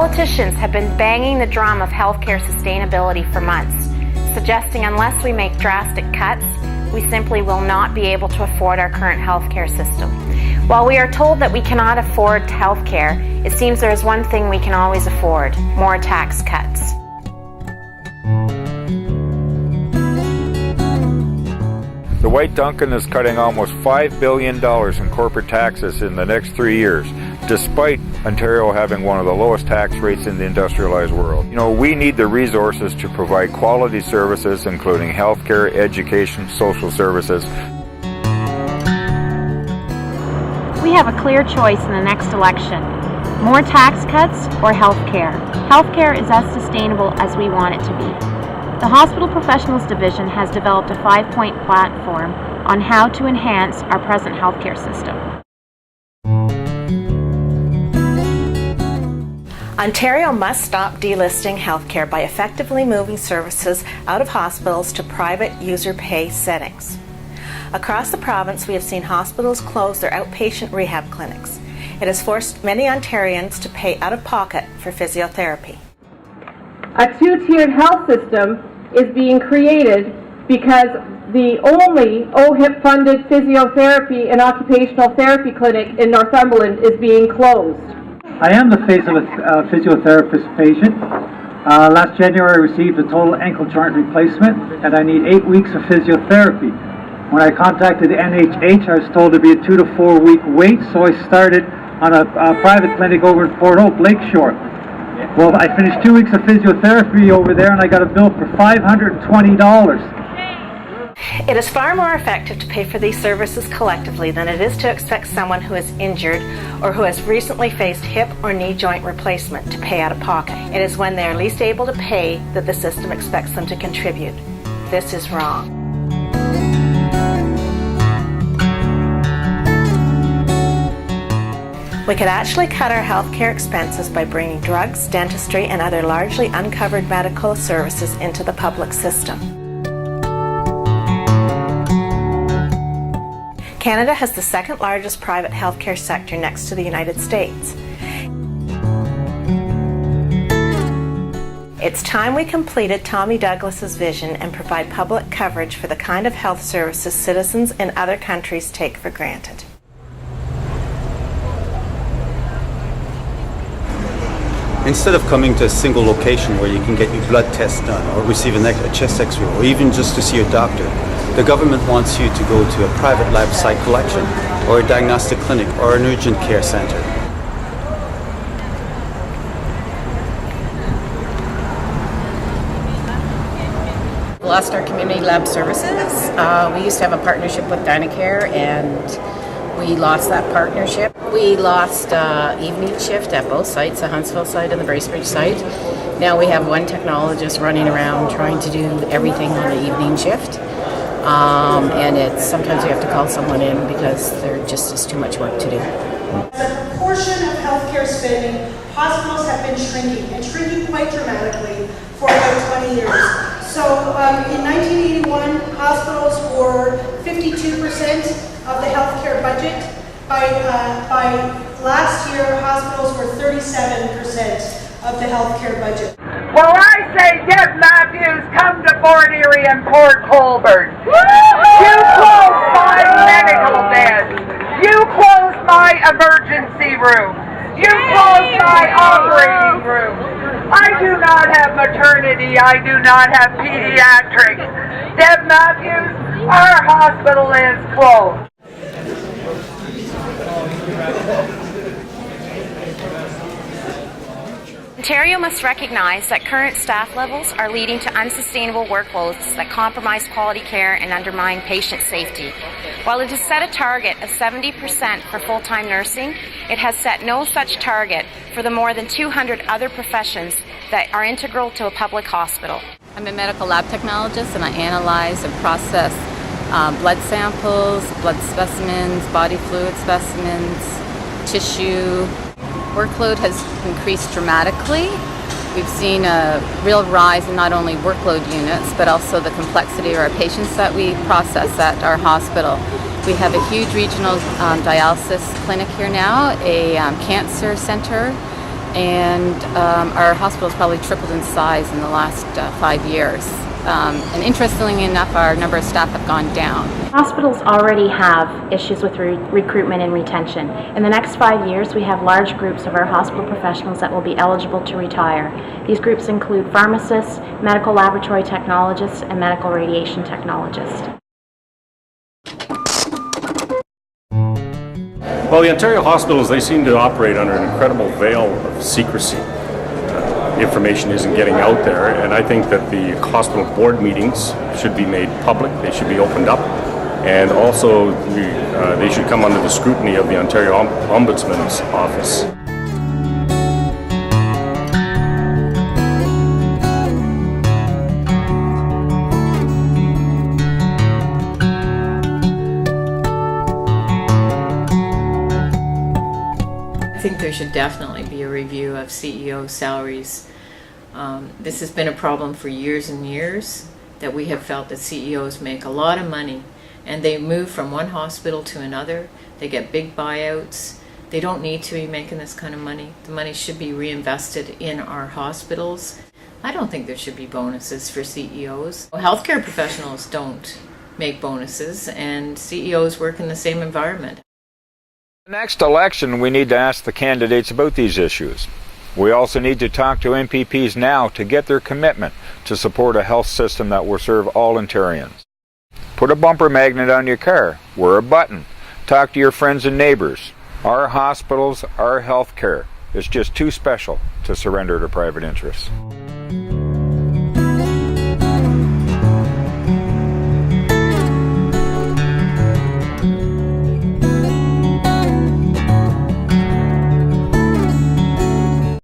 Politicians have been banging the drum of healthcare sustainability for months, suggesting unless we make drastic cuts, we simply will not be able to afford our current healthcare system. While we are told that we cannot afford healthcare, it seems there is one thing we can always afford: more tax cuts. The White Duncan is cutting almost $5 billion in corporate taxes in the next 3 years, despite Ontario having one of the lowest tax rates in the industrialized world. We need the resources to provide quality services, including healthcare, education, social services. We have a clear choice in the next election: more tax cuts or healthcare. Healthcare is as sustainable as we want it to be. The Hospital Professionals Division has developed a 5-point platform on how to enhance our present healthcare system. Ontario must stop delisting healthcare by effectively moving services out of hospitals to private user pay settings. Across the province, we have seen hospitals close their outpatient rehab clinics. It has forced many Ontarians to pay out of pocket for physiotherapy. A two-tiered health system is being created because the only OHIP-funded physiotherapy and occupational therapy clinic in Northumberland is being closed. I am the face of a physiotherapist patient. Last January I received a total ankle joint replacement and I need 8 weeks of physiotherapy. When I contacted the NHH, I was told to be a 2 to 4 week wait, so I started on a private clinic over in Port Hope, Lakeshore. Well, I finished 2 weeks of physiotherapy over there and I got a bill for $520. It is far more effective to pay for these services collectively than it is to expect someone who is injured or who has recently faced hip or knee joint replacement to pay out of pocket. It is when they are least able to pay that the system expects them to contribute. This is wrong. We could actually cut our healthcare expenses by bringing drugs, dentistry, and other largely uncovered medical services into the public system. Canada has the second largest private healthcare sector next to the United States. It's time we completed Tommy Douglas's vision and provide public coverage for the kind of health services citizens in other countries take for granted. Instead of coming to a single location where you can get your blood test done or receive a chest x-ray or even just to see your doctor, the government wants you to go to a private lab site collection or a diagnostic clinic or an urgent care center. We lost our community lab services. We used to have a partnership with Dynacare and we lost that partnership. We lost evening shift at both sites, the Huntsville site and the Bracebridge site. Now we have one technologist running around trying to do everything on the evening shift. And sometimes we have to call someone in because there just is too much work to do. As a proportion of healthcare spending, hospitals have been shrinking, and shrinking quite dramatically for about 20 years. So in 1981, hospitals were 52% of the healthcare budget. By last year, hospitals were 37% of the healthcare budget. Well, I say, Deb Matthews, come to Fort Erie and Port Colborne. You closed my medical bed. You closed my emergency room. You closed my operating room. I do not have maternity. I do not have pediatrics. Deb Matthews, our hospital is closed. Ontario must recognize that current staff levels are leading to unsustainable workloads that compromise quality care and undermine patient safety. While it has set a target of 70% for full-time nursing, it has set no such target for the more than 200 other professions that are integral to a public hospital. I'm a medical lab technologist and I analyze and process blood samples, blood specimens, body fluid specimens, tissue. Workload has increased dramatically. We've seen a real rise in not only workload units, but also the complexity of our patients that we process at our hospital. We have a huge regional dialysis clinic here now, a cancer center, and our hospital's probably tripled in size in the last 5 years. And interestingly enough, our number of staff have gone down. Hospitals already have issues with recruitment and retention. In the next 5 years, we have large groups of our hospital professionals that will be eligible to retire. These groups include pharmacists, medical laboratory technologists, and medical radiation technologists. Well, the Ontario hospitals, they seem to operate under an incredible veil of secrecy. Information isn't getting out there, and I think that the hospital board meetings should be made public. They should be opened up, and also they should come under the scrutiny of the Ontario Ombudsman's office. I think there should definitely be a review of CEO salaries. This has been a problem for years and years, that we have felt that CEOs make a lot of money and they move from one hospital to another. They get big buyouts. They don't need to be making this kind of money. The money should be reinvested in our hospitals. I don't think there should be bonuses for CEOs. Healthcare professionals don't make bonuses, and CEOs work in the same environment. The next election, we need to ask the candidates about these issues. We also need to talk to MPPs now to get their commitment to support a health system that will serve all Ontarians. Put a bumper magnet on your car. Wear a button. Talk to your friends and neighbors. Our hospitals, our health care is just too special to surrender to private interests.